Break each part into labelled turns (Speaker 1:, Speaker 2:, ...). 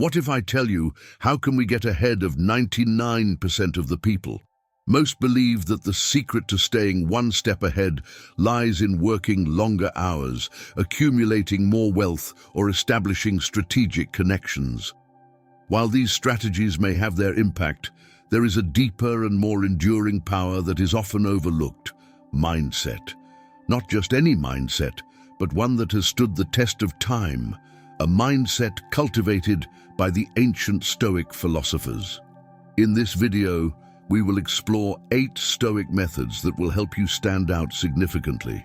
Speaker 1: What if I tell you, how can we get ahead of 99% of the people? Most believe that the secret to staying one step ahead lies in working longer hours, accumulating more wealth, or establishing strategic connections. While these strategies may have their impact, there is a deeper and more enduring power that is often overlooked: mindset. Not just any mindset, but one that has stood the test of time, a mindset cultivated by the ancient Stoic philosophers. In this video, we will explore 8 Stoic methods that will help you stand out significantly.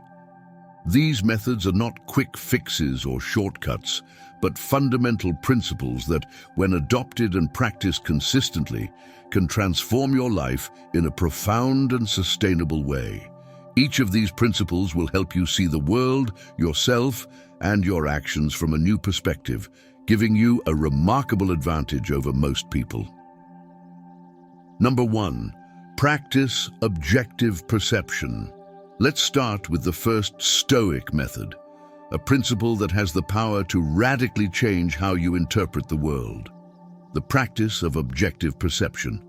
Speaker 1: These methods are not quick fixes or shortcuts, but fundamental principles that, when adopted and practiced consistently, can transform your life in a profound and sustainable way. Each of these principles will help you see the world, yourself, and your actions from a new perspective, giving you a remarkable advantage over most people. Number 1. Practice objective perception. Let's start with the first Stoic method, a principle that has the power to radically change how you interpret the world. The practice of objective perception.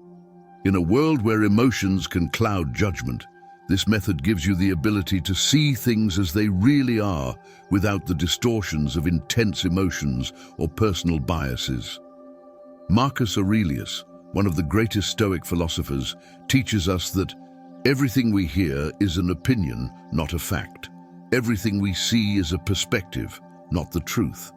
Speaker 1: In a world where emotions can cloud judgment, this method gives you the ability to see things as they really are without the distortions of intense emotions or personal biases. Marcus Aurelius, one of the greatest Stoic philosophers, teaches us that everything we hear is an opinion, not a fact. Everything we see is a perspective, not the truth.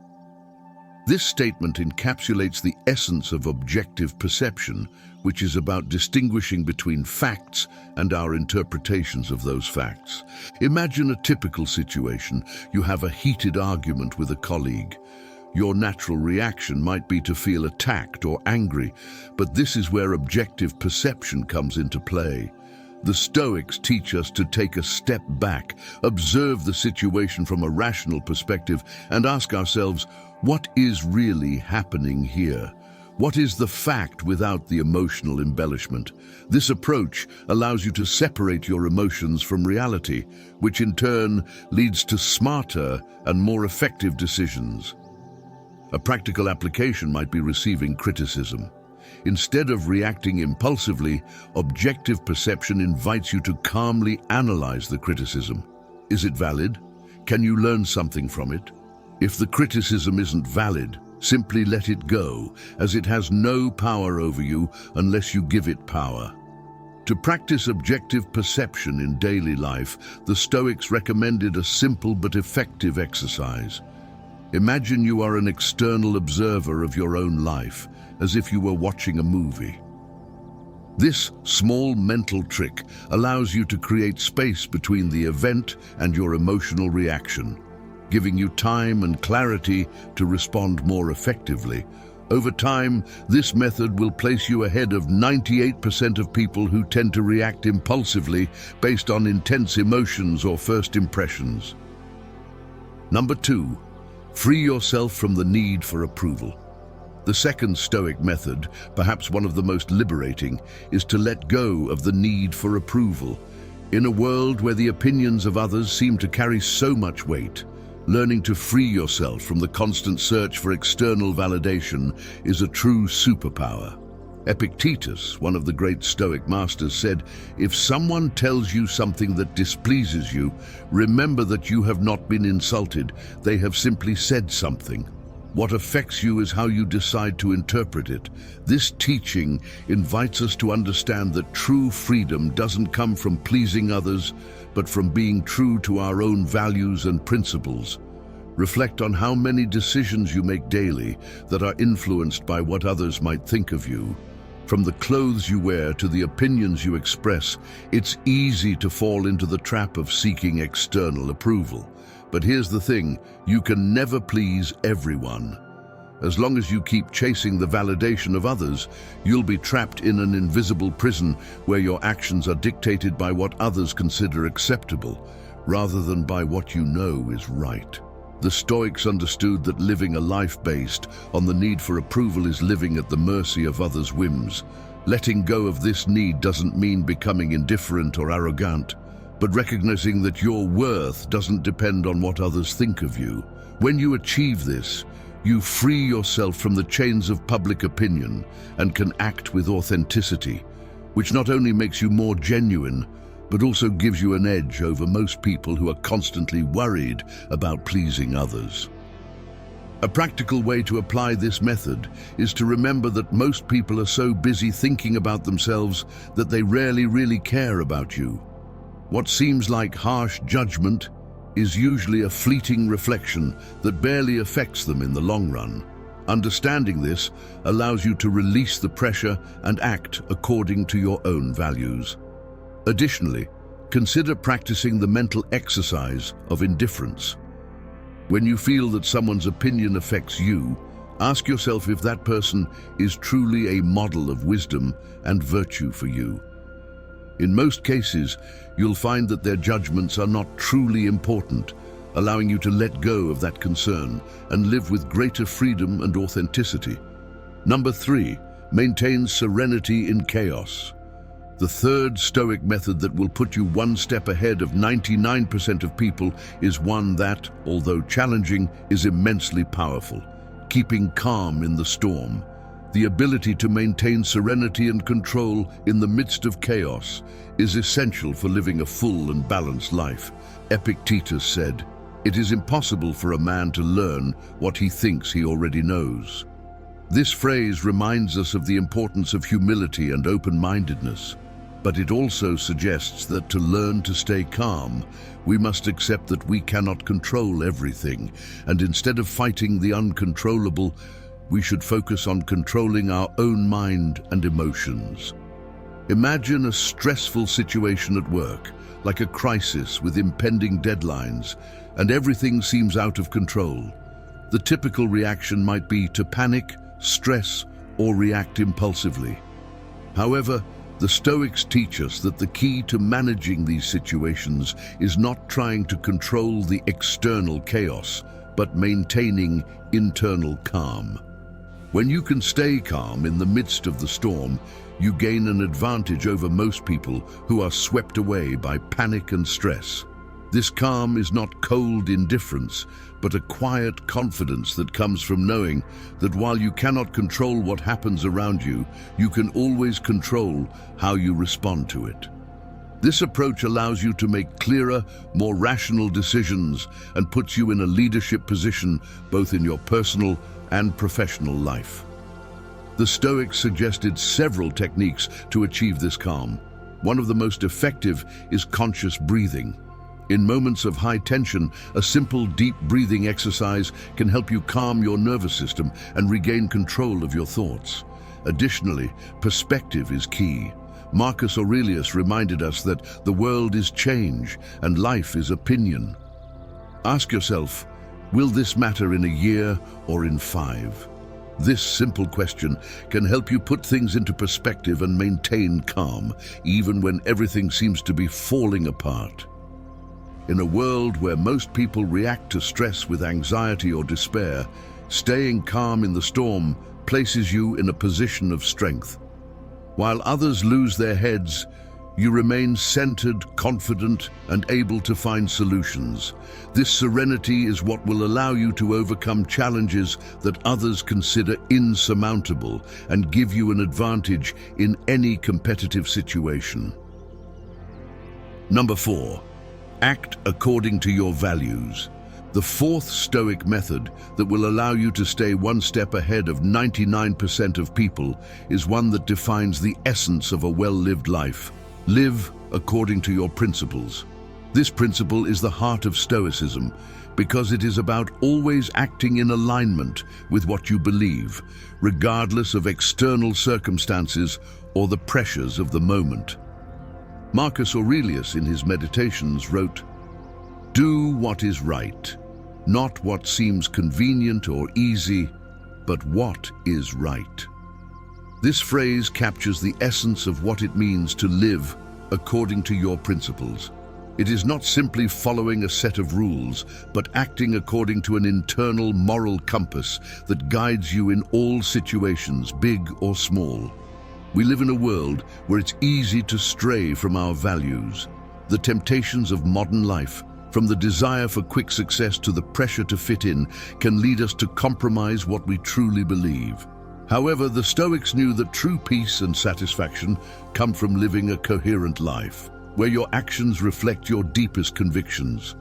Speaker 1: This statement encapsulates the essence of objective perception, which is about distinguishing between facts and our interpretations of those facts. Imagine a typical situation. You have a heated argument with a colleague. Your natural reaction might be to feel attacked or angry, but this is where objective perception comes into play. The Stoics teach us to take a step back, observe the situation from a rational perspective, and ask ourselves, what is really happening here? What is the fact without the emotional embellishment? This approach allows you to separate your emotions from reality, which in turn leads to smarter and more effective decisions. A practical application might be receiving criticism. Instead of reacting impulsively, objective perception invites you to calmly analyze the criticism. Is it valid? Can you learn something from it? If the criticism isn't valid, simply let it go, as it has no power over you unless you give it power. To practice objective perception in daily life, the Stoics recommended a simple but effective exercise. Imagine you are an external observer of your own life, as if you were watching a movie. This small mental trick allows you to create space between the event and your emotional reaction, giving you time and clarity to respond more effectively. Over time, this method will place you ahead of 98% of people who tend to react impulsively based on intense emotions or first impressions. Number 2. Free yourself from the need for approval. The second Stoic method, perhaps one of the most liberating, is to let go of the need for approval. In a world where the opinions of others seem to carry so much weight, learning to free yourself from the constant search for external validation is a true superpower. Epictetus, one of the great Stoic masters, said, "If someone tells you something that displeases you, remember that you have not been insulted, they have simply said something. What affects you is how you decide to interpret it." This teaching invites us to understand that true freedom doesn't come from pleasing others, but from being true to our own values and principles. Reflect on how many decisions you make daily that are influenced by what others might think of you. From the clothes you wear to the opinions you express, it's easy to fall into the trap of seeking external approval. But here's the thing, you can never please everyone. As long as you keep chasing the validation of others, you'll be trapped in an invisible prison where your actions are dictated by what others consider acceptable, rather than by what you know is right. The Stoics understood that living a life based on the need for approval is living at the mercy of others' whims. Letting go of this need doesn't mean becoming indifferent or arrogant, but recognizing that your worth doesn't depend on what others think of you. When you achieve this, You free yourself from the chains of public opinion and can act with authenticity, which not only makes you more genuine, but also gives you an edge over most people who are constantly worried about pleasing others. A practical way to apply this method is to remember that most people are so busy thinking about themselves that they rarely really care about you. What seems like harsh judgment is usually a fleeting reflection that barely affects them in the long run. Understanding this allows you to release the pressure and act according to your own values. Additionally, consider practicing the mental exercise of indifference. When you feel that someone's opinion affects you, ask yourself if that person is truly a model of wisdom and virtue for you. In most cases, you'll find that their judgments are not truly important, allowing you to let go of that concern and live with greater freedom and authenticity. Number 3, maintain serenity in chaos. The third Stoic method that will put you one step ahead of 99% of people is one that, although challenging, is immensely powerful: keeping calm in the storm. The ability to maintain serenity and control in the midst of chaos is essential for living a full and balanced life. Epictetus said, "It is impossible for a man to learn what he thinks he already knows." This phrase reminds us of the importance of humility and open-mindedness, but it also suggests that to learn to stay calm, we must accept that we cannot control everything, and instead of fighting the uncontrollable, we should focus on controlling our own mind and emotions. Imagine a stressful situation at work, like a crisis with impending deadlines, and everything seems out of control. The typical reaction might be to panic, stress, or react impulsively. However, the Stoics teach us that the key to managing these situations is not trying to control the external chaos, but maintaining internal calm. When you can stay calm in the midst of the storm, you gain an advantage over most people who are swept away by panic and stress. This calm is not cold indifference, but a quiet confidence that comes from knowing that while you cannot control what happens around you, you can always control how you respond to it. This approach allows you to make clearer, more rational decisions and puts you in a leadership position both in your personal and professional life. The Stoics suggested several techniques to achieve this calm. One of the most effective is conscious breathing. In moments of high tension, a simple deep breathing exercise can help you calm your nervous system and regain control of your thoughts. Additionally, perspective is key. Marcus Aurelius reminded us that the world is change and life is opinion. Ask yourself, will this matter in a year or in 5? This simple question can help you put things into perspective and maintain calm, even when everything seems to be falling apart. In a world where most people react to stress with anxiety or despair, staying calm in the storm places you in a position of strength. While others lose their heads, you remain centered, confident, and able to find solutions. This serenity is what will allow you to overcome challenges that others consider insurmountable and give you an advantage in any competitive situation. Number 4. Act according to your values. The fourth Stoic method that will allow you to stay one step ahead of 99% of people is one that defines the essence of a well-lived life. Live according to your principles. This principle is the heart of Stoicism because it is about always acting in alignment with what you believe, regardless of external circumstances or the pressures of the moment. Marcus Aurelius in his Meditations wrote, "Do what is right, not what seems convenient or easy, but what is right." This phrase captures the essence of what it means to live according to your principles. It is not simply following a set of rules, but acting according to an internal moral compass that guides you in all situations, big or small. We live in a world where it's easy to stray from our values. The temptations of modern life, from the desire for quick success to the pressure to fit in, can lead us to compromise what we truly believe. However, the Stoics knew that true peace and satisfaction come from living a coherent life, where your actions reflect your deepest convictions.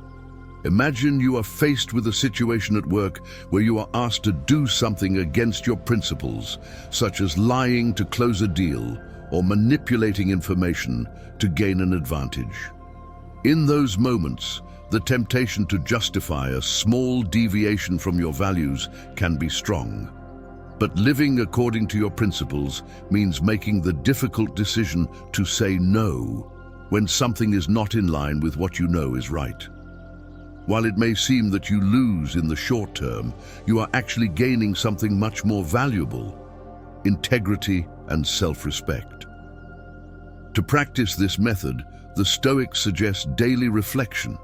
Speaker 1: Imagine you are faced with a situation at work where you are asked to do something against your principles, such as lying to close a deal or manipulating information to gain an advantage. In those moments, the temptation to justify a small deviation from your values can be strong. But living according to your principles means making the difficult decision to say no when something is not in line with what you know is right. While it may seem that you lose in the short term, you are actually gaining something much more valuable: integrity and self-respect. To practice this method, the Stoics suggest daily reflection.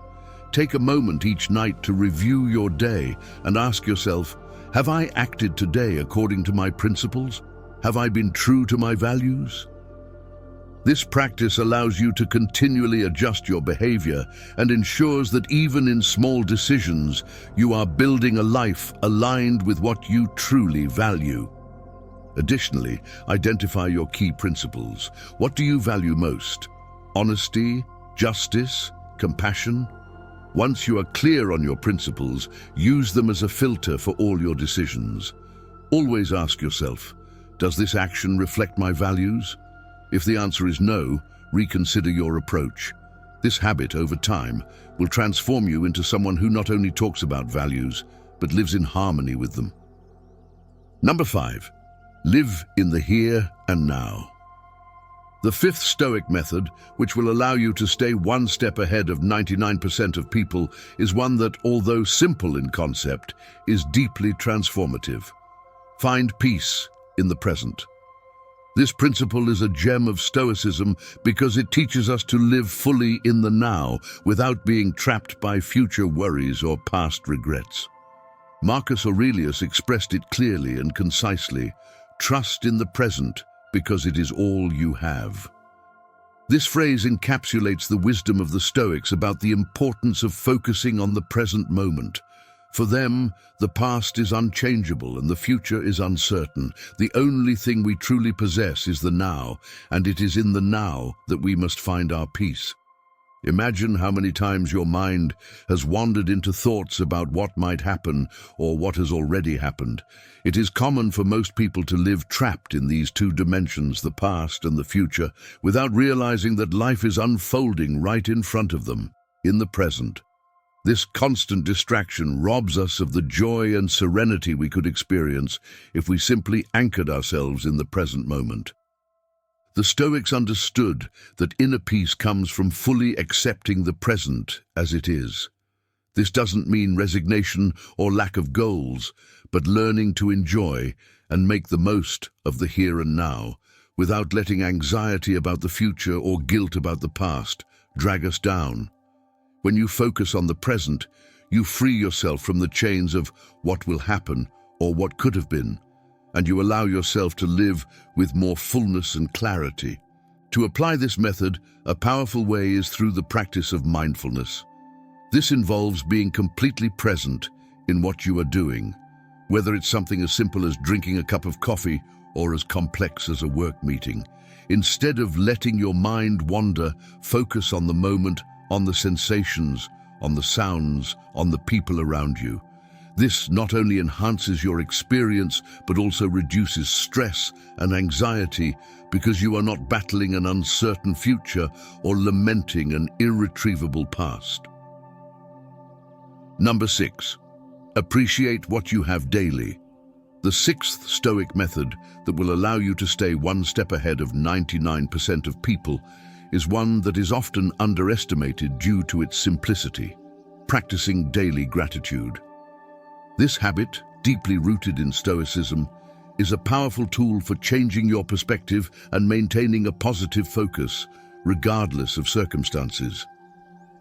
Speaker 1: Take a moment each night to review your day and ask yourself, have I acted today according to my principles? Have I been true to my values? This practice allows you to continually adjust your behavior and ensures that even in small decisions, you are building a life aligned with what you truly value. Additionally, identify your key principles. What do you value most? Honesty, justice, compassion? Once you are clear on your principles, use them as a filter for all your decisions. Always ask yourself, does this action reflect my values? If the answer is no, reconsider your approach. This habit, over time, will transform you into someone who not only talks about values, but lives in harmony with them. Number 5, live in the here and now. The fifth Stoic method, which will allow you to stay one step ahead of 99% of people, is one that, although simple in concept, is deeply transformative. Find peace in the present. This principle is a gem of Stoicism because it teaches us to live fully in the now without being trapped by future worries or past regrets. Marcus Aurelius expressed it clearly and concisely: trust in the present, because it is all you have. This phrase encapsulates the wisdom of the Stoics about the importance of focusing on the present moment. For them, the past is unchangeable and the future is uncertain. The only thing we truly possess is the now, and it is in the now that we must find our peace. Imagine how many times your mind has wandered into thoughts about what might happen or what has already happened. It is common for most people to live trapped in these two dimensions, the past and the future, without realizing that life is unfolding right in front of them, in the present. This constant distraction robs us of the joy and serenity we could experience if we simply anchored ourselves in the present moment. The Stoics understood that inner peace comes from fully accepting the present as it is. This doesn't mean resignation or lack of goals, but learning to enjoy and make the most of the here and now, without letting anxiety about the future or guilt about the past drag us down. When you focus on the present, you free yourself from the chains of what will happen or what could have been, and you allow yourself to live with more fullness and clarity. To apply this method, a powerful way is through the practice of mindfulness. This involves being completely present in what you are doing, whether it's something as simple as drinking a cup of coffee or as complex as a work meeting. Instead of letting your mind wander, focus on the moment, on the sensations, on the sounds, on the people around you. This not only enhances your experience, but also reduces stress and anxiety because you are not battling an uncertain future or lamenting an irretrievable past. Number 6, appreciate what you have daily. The sixth Stoic method that will allow you to stay one step ahead of 99% of people is one that is often underestimated due to its simplicity: practicing daily gratitude. This habit, deeply rooted in Stoicism, is a powerful tool for changing your perspective and maintaining a positive focus, regardless of circumstances.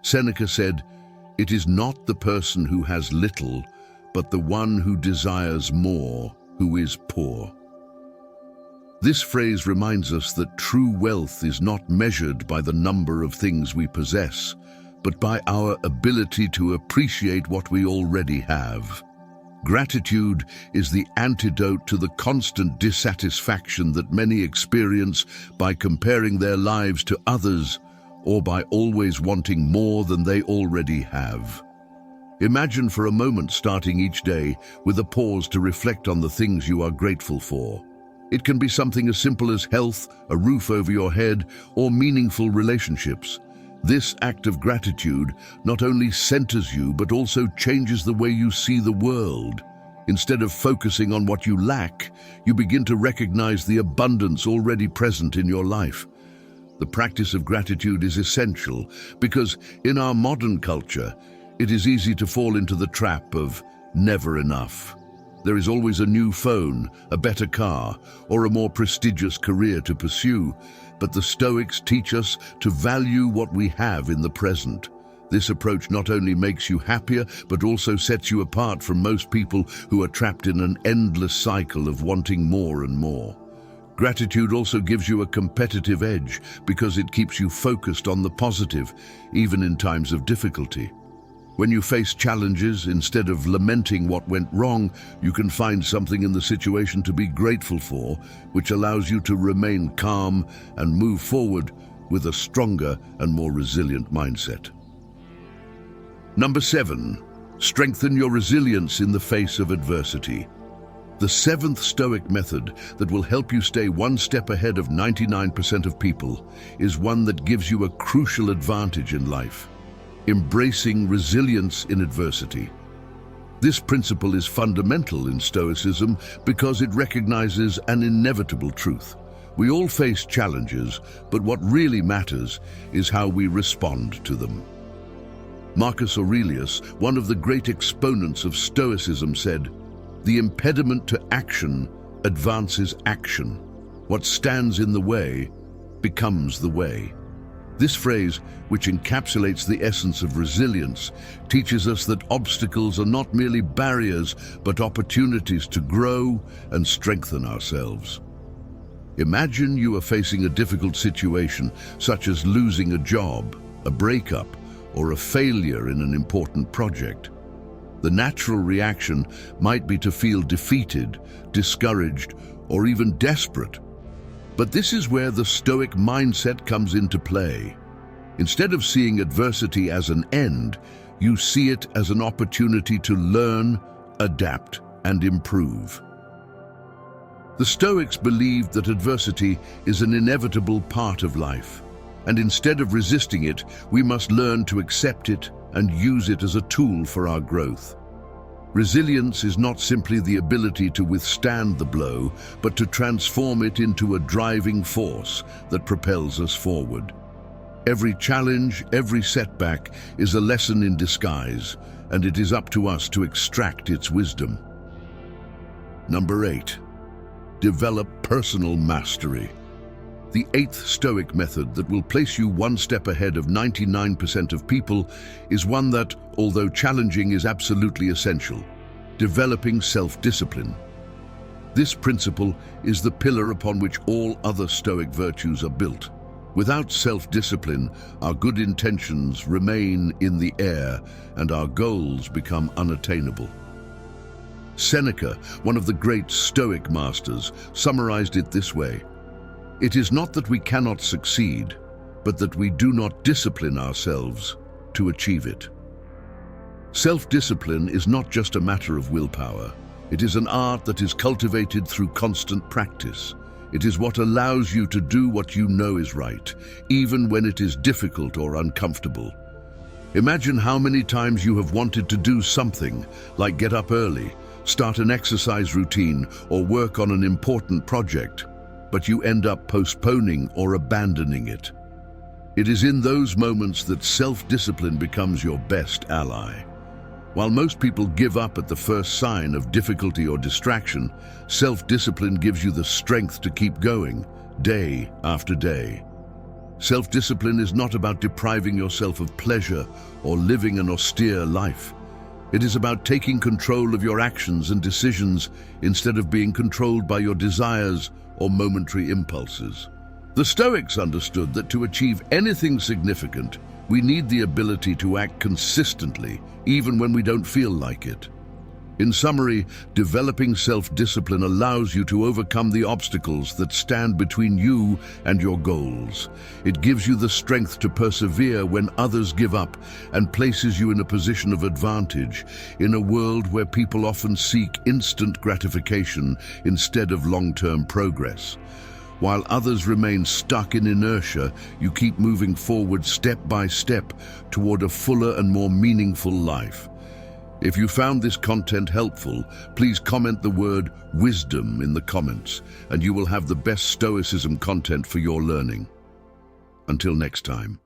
Speaker 1: Seneca said, "It is not the person who has little, but the one who desires more, who is poor." This phrase reminds us that true wealth is not measured by the number of things we possess, but by our ability to appreciate what we already have. Gratitude is the antidote to the constant dissatisfaction that many experience by comparing their lives to others or by always wanting more than they already have. Imagine for a moment starting each day with a pause to reflect on the things you are grateful for. It can be something as simple as health, a roof over your head, or meaningful relationships. This act of gratitude not only centers you, but also changes the way you see the world. Instead of focusing on what you lack, you begin to recognize the abundance already present in your life. The practice of gratitude is essential because in our modern culture, it is easy to fall into the trap of never enough. There is always a new phone, a better car, or a more prestigious career to pursue, but the Stoics teach us to value what we have in the present. This approach not only makes you happier, but also sets you apart from most people who are trapped in an endless cycle of wanting more and more. Gratitude also gives you a competitive edge because it keeps you focused on the positive, even in times of difficulty. When you face challenges, instead of lamenting what went wrong, you can find something in the situation to be grateful for, which allows you to remain calm and move forward with a stronger and more resilient mindset. Number 7, strengthen your resilience in the face of adversity. The 7th Stoic method that will help you stay one step ahead of 99% of people is one that gives you a crucial advantage in life: embracing resilience in adversity. This principle is fundamental in Stoicism because it recognizes an inevitable truth. We all face challenges, but what really matters is how we respond to them. Marcus Aurelius, one of the great exponents of Stoicism, said, "The impediment to action advances action. What stands in the way becomes the way." This phrase, which encapsulates the essence of resilience, teaches us that obstacles are not merely barriers, but opportunities to grow and strengthen ourselves. Imagine you are facing a difficult situation, such as losing a job, a breakup, or a failure in an important project. The natural reaction might be to feel defeated, discouraged, or even desperate. But this is where the Stoic mindset comes into play. Instead of seeing adversity as an end, you see it as an opportunity to learn, adapt, and improve. The Stoics believed that adversity is an inevitable part of life, and instead of resisting it, we must learn to accept it and use it as a tool for our growth. Resilience is not simply the ability to withstand the blow, but to transform it into a driving force that propels us forward. Every challenge, every setback is a lesson in disguise, and it is up to us to extract its wisdom. Number 8, develop personal mastery. The 8th Stoic method that will place you one step ahead of 99% of people is one that, although challenging, is absolutely essential: developing self-discipline. This principle is the pillar upon which all other Stoic virtues are built. Without self-discipline, our good intentions remain in the air and our goals become unattainable. Seneca, one of the great Stoic masters, summarized it this way: "It is not that we cannot succeed, but that we do not discipline ourselves to achieve it." Self-discipline is not just a matter of willpower. It is an art that is cultivated through constant practice. It is what allows you to do what you know is right, even when it is difficult or uncomfortable. Imagine how many times you have wanted to do something, like get up early, start an exercise routine, or work on an important project, but you end up postponing or abandoning it. It is in those moments that self-discipline becomes your best ally. While most people give up at the first sign of difficulty or distraction, self-discipline gives you the strength to keep going, day after day. Self-discipline is not about depriving yourself of pleasure or living an austere life. It is about taking control of your actions and decisions instead of being controlled by your desires or momentary impulses. The Stoics understood that to achieve anything significant, we need the ability to act consistently, even when we don't feel like it. In summary, developing self-discipline allows you to overcome the obstacles that stand between you and your goals. It gives you the strength to persevere when others give up and places you in a position of advantage in a world where people often seek instant gratification instead of long-term progress. While others remain stuck in inertia, you keep moving forward step by step toward a fuller and more meaningful life. If you found this content helpful, please comment the word wisdom in the comments, and you will have the best Stoicism content for your learning. Until next time.